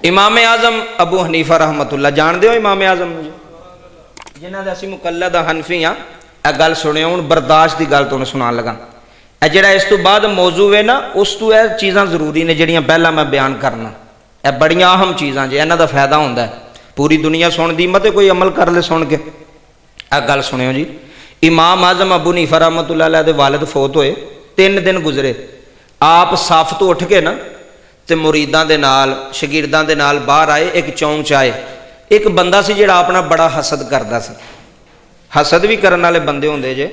इमाम आजम अबू हनीफा रहमतुल्लाह जानते हो इमाम आजम जिन्हों के असी मुकल्लद हनफी हाँ। यह गल सुनियो हूँ बर्दाश्त की गल तुहानूं सुनान लगा। यह जिहड़ा इस तो बाद मौजू है ना उस तो यह चीज़ां जरूरी ने जिहड़ियां पहला मैं बयान करना। यह बड़ियां अहम चीज़ां जे इन्हां दा फायदा होंदा है। पूरी दुनिया सुनदी मत कोई अमल कर ले सुन के। यह गल सुनियो जी। इमाम आजम अबू हनीफा रहमतुल्लाह अलैह दे वालिद फौत होए 3 दिन गुजरे। आप सफ तो उठ के ना तो मुरीदां दे नाल शगिरदां दे नाल बाहर आए। एक चौंक च आए। एक बंदा सी जिहड़ा अपना बड़ा हसद करदा सी। हसद भी करन वाले बंदे होंदे जे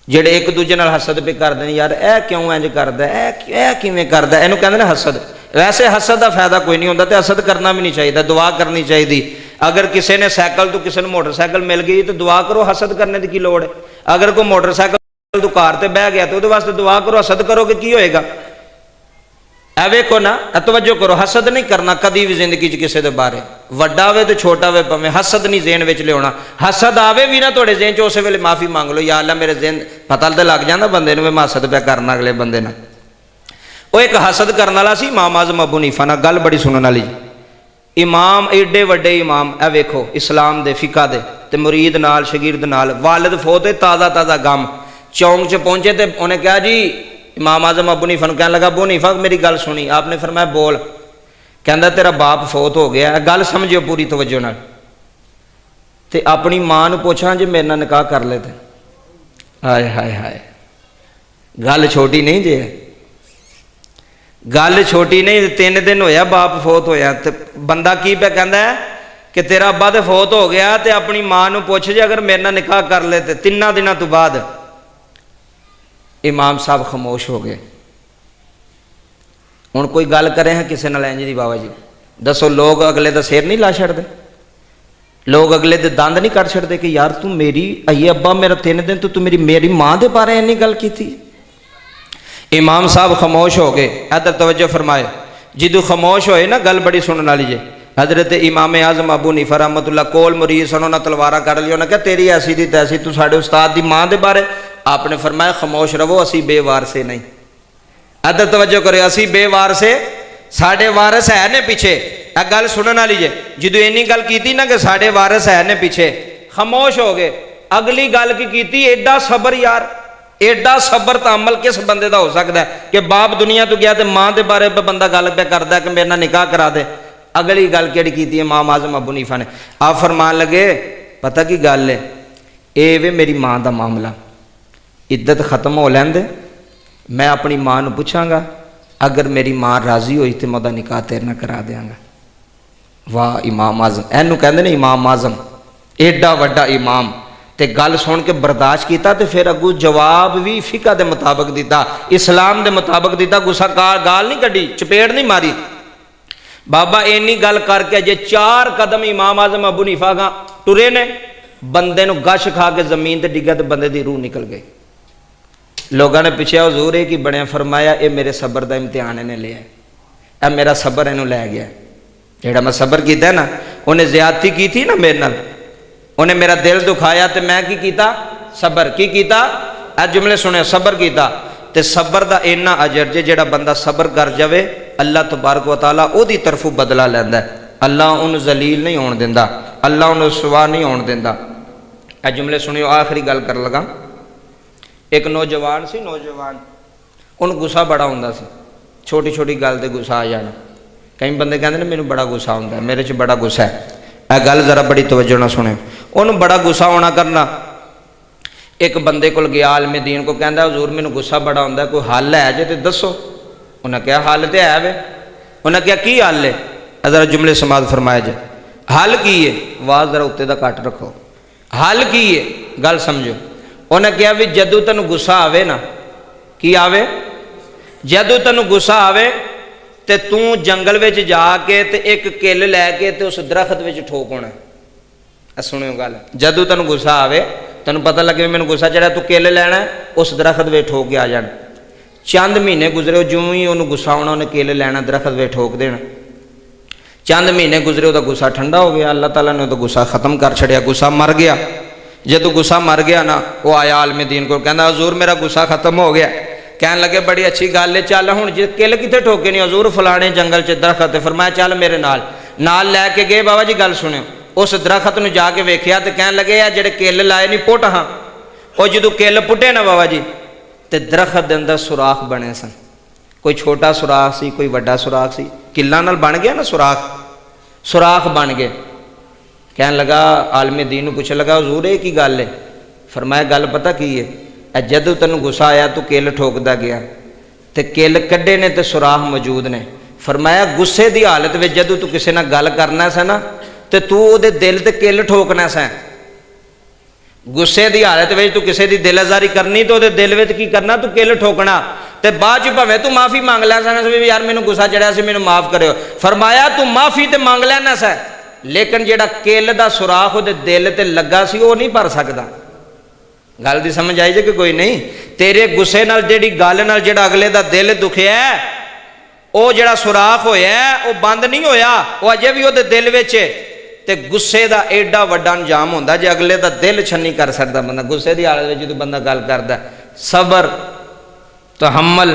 जिहड़े एक दूजे नाल हसद पे करदे ने यार ऐ क्यों इंज करदा ऐ किवें करदा इहनूं कहंदे ने हसद। वैसे हसद का फायदा कोई नहीं होंदा ते हसद करना भी नहीं चाहिए। दुआ करनी चाहिए। अगर किसी ने साइकिल तो किसी ने मोटरसाइकिल मिल गई तो दुआ करो। हसद करने की लोड़ है। अगर कोई मोटरसाइकिल तो कार ते बह गया तो उहदे वास्ते दुआ करो। हसद करोगे की होएगा। ए वेखो ना तवज्जो करो। हसद नहीं करना कभी भी जिंदगी किसी के बारे वड्डा आवे तो छोटा आवे भावें हसद नहीं ज़हन विच लियाउणा। हसद आवे भी ना तुहाडे ज़हन च उस वेले माफ़ी मांग लो या अल्लाह मेरे ज़हन पता तो लग जाता बंदे नूं मैं हसद पे करना अगले बंदे नाल। वो एक हसद करने वाला सी इमाम आजम अबू हनीफा नाल गल बड़ी सुनने वाली। इमाम एडे वड्डे इमाम ए वेखो इस्लाम दे फिका दे ते मुरीद नाल शगिरद नाल वालिद फौत ताज़ा ताज़ा गम चौंक च पहुंचे तो उन्हें कहा जी इमाम आजम अबू हनीफा कहने लगा अबू हनीफा मेरी गल सुनी। आपने फरमाया बोल। कहता तेरा बाप फौत हो गया। गल समझियो पूरी तवज्जो नाल। ते अपनी मां नूं पुछां जे मेरे नाल निकाह कर ले ते हाय हाय हाय गल छोटी नहीं जे गल छोटी नहीं। 3 दिन होया बाप फौत होया ते बंदा की पे कहंदा है कि तेरा अब्बा तो फौत हो गया ते अपनी मां नूं पुछ जे अगर मेरे नाल निकाह कर ले ते 3 दिनों तो बाद। इमाम साहब खामोश हो गए। हुण कोई गल करे हैं किसी नाल इंज दी बाबा जी दसो लोग अगले दा सिर नहीं ला छड़दे। लोग अगले दे दंद नहीं कट छड़दे कि यार तू मेरी अये अब्बा मेरा 3 दिन तो तू मेरी मां दे बारे इन्नी गल कीती। इमाम साहब खामोश हो गए। इधर तवज्जो फरमाए। जिदू खामोश होए ना गल बड़ी सुनने वाली जे। हजरत इमाम आजम अबू हनीफा रहमतुल्लाह कोल मुरीद सन उन्हें तलवारा कर लिया। उन्हें कहा तेरी ऐसी दी तैसी तू साडे उस्ताद दी मां दे बारे। आपने फरमाया खामोश रहो असी बेवार से नहीं। अदर तवज्जो करो असी बेवार से साडे वारस है ने पीछे। यह गल सुनने वाली जे। जो इन्नी गल की ना कि साडे वारस है ने पीछे खामोश हो गए। अगली गल की एडा सबर यार एडा सबर तामल किस बंदे का हो सकता है कि बाप दुनिया तो गया तो मां के बारे पर बंदा गल पे करता कि मेरे नाल निकाह करा दे। अगली गल केड़ी की इमाम आजम अबू हनीफा ने। आप फरमान लगे पता की गल है ये वे मेरी मां का मामला इद्दत खत्म हो लैंदे मैं अपनी मां नूं पुछांगा अगर मेरी मां राजी हुई तो मैं उहदा निकाह तेरे नाल करा देंगा। वाह इमाम आजम इहनूं कहंदे ने इमाम आजम एडा वड्डा इमाम ते गल सुन के बर्दाश्त किया तो फिर अगू जवाब भी फिका के मुताबिक दिता इस्लाम के मुताबिक दिता। गुस्सा गाल नहीं कढ़ी चपेड़ नहीं मारी। बाबा इन्नी गल करके जे 4 कदम इमाम आजम अबू हनीफा का टुरे ने बंदे नूं गश खा के जमीन ते डिग्गा तो बंदे की रूह निकल गई। लोगों ने पूछा हजूर की बनया। फरमाया ये मेरे सबर का इम्तिहान इन्हें लिया। यह मेरा सबर इन्हूं लै गया। जेड़ा मैं सबर किया ना उन्हें ज्यादती की थी ना मेरे नाल उन्हें मेरा दिल दुखाया तो मैं की कीता सबर की कीता। ए जुमले सुने सबर किया तो सबर का इन्ना अजर जे जेड़ा बंदा सबर कर जाए अल्लाह तबारक व तआला ओदी तरफों बदला लैंदा। अल्लाह उन्हें जलील नहीं होने देंदा। अल्लाह उन्हें सुवा नहीं होने देंदा। ए जुमले सुनियो आखिरी गल कर लगा। एक नौजवान सी नौजवान उन्हें गुस्सा बड़ा होंदा सी। छोटी छोटी गल ते गुस्सा आ जाना। कई बंदे कहते हैं मैनू बड़ा गुस्सा होंदा मेरे च बड़ा गुस्सा है। यह गल जरा बड़ी तवज्जो ना सुने। उन्होंने बड़ा गुस्सा होना करना। एक बंदे को गया आलमे दीन को कहता हजूर मैनू गुस्सा बड़ा होंदा कोई हल है जे तो दसो। उन्हें कहा हल तो है वे। उन्हें कहा की हल है जरा जुमले समाज फरमाया जे। हल की है आवाज़ जरा उत्ते दा घट रखो। हल की है गल समझो। उन्हें कहा भी जदों तेन गुस्सा आवे ना की आवे जदों तेन गुस्सा आवे तो तू जंगल में जाके ते एक किल लैके ते उस दरख्त में ठोक होना। सुनियो गल जदों तेन गुस्सा आवे तेन पता लगे मैंने गुस्सा चढ़ा तू किल लैना उस दरख्त में ठोक के आ जाना। चंद महीने गुजरे जो ही उन्होंने गुस्सा आना उन्हें किल लैना दरख्त में ठोक देना। चंद महीने गुजरे उसका गुस्सा ठंडा हो गया। अल्लाह ताला ने उसका गुस्सा खत्म कर छड़िया। गुस्सा मर गया। जो गुस्सा मर गया ना वो आया आलमे दीन को कहना हजूर मेरा गुस्सा खत्म हो गया। कहन लगे बड़ी अच्छी गल है, चल हुण जे किल कित्थे ठोके नहीं हजूर, फलाने जंगल च दरखत है। फरमाया चल मेरे नाल लैके गए। बाबा जी गल सुनियो, उस दरखत नूं जाके वेख्या तो कहन लगे आ जिहड़े किल लाए नहीं पुट हाँ, वो जदों किल पुटे ना बाबा जी तो दरखत दे अंदर सुराख बने सन। कोई छोटा सुराख सी, कोई वड्डा सुराख सी, किल्लां नाल बन गया ना सुराख बन गए। कहन लगा आलमे दीन नूं पुछन लगा हजूर ये की गल है? फरमाया गल पता की है, जदों तैनूं गुस्सा आया तू किल ठोकदा गया तो किल कड्डे ने तो सुराख मौजूद ने। फरमाया गुस्से की हालत में जदों तू किसी नाल गल करना सा ना तो तू उहदे दिल ते किल ठोकना सा। गुस्से की हालत में तू किसी की दिलआजारी करनी तो उहदे दिल में की करना, तू किल ठोकना। तो बाद च भावें तू माफ़ी मंग लै भी यार मैनूं गुस्सा चढ़िया सी, मैनूं माफ़ करियो। फरमाया तू माफ़ी तो मंग लैना सा, लेकिन जिहड़ा किल दा सुराख उहदे दिल ते लगा सी वो नहीं भर सकदा। गल दी समझ आई जे कि कोई नहीं? तेरे गुस्से नाल जिहड़ी गल नाल जिहड़ा अगले दा दिल दुखिया है, वो जिहड़ा सुराख होया वो बंद नहीं होया, वो अजे भी उहदे दिल विच है। ते गुस्से दा एडा वड्डा अंजाम हुंदा जे अगले दा दिल छन्नी कर सकदा बंदा। गुस्से दी हालत विच जदों बंदा गल करदा, सबर तहम्मल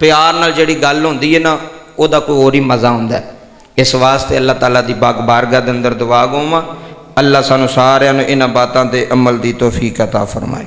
प्यार नाल जिहड़ी गल हुंदी है ना, उहदा कोई होर ही मज़ा हुंदा है। इस वास्ते अल्लाह ताला दी पाक बारगाह दे अंदर दुआ गोवां, अल्लाह सानू सारिआं नूं इन्हां बातां ते अमल दी तौफीक अता फरमाए।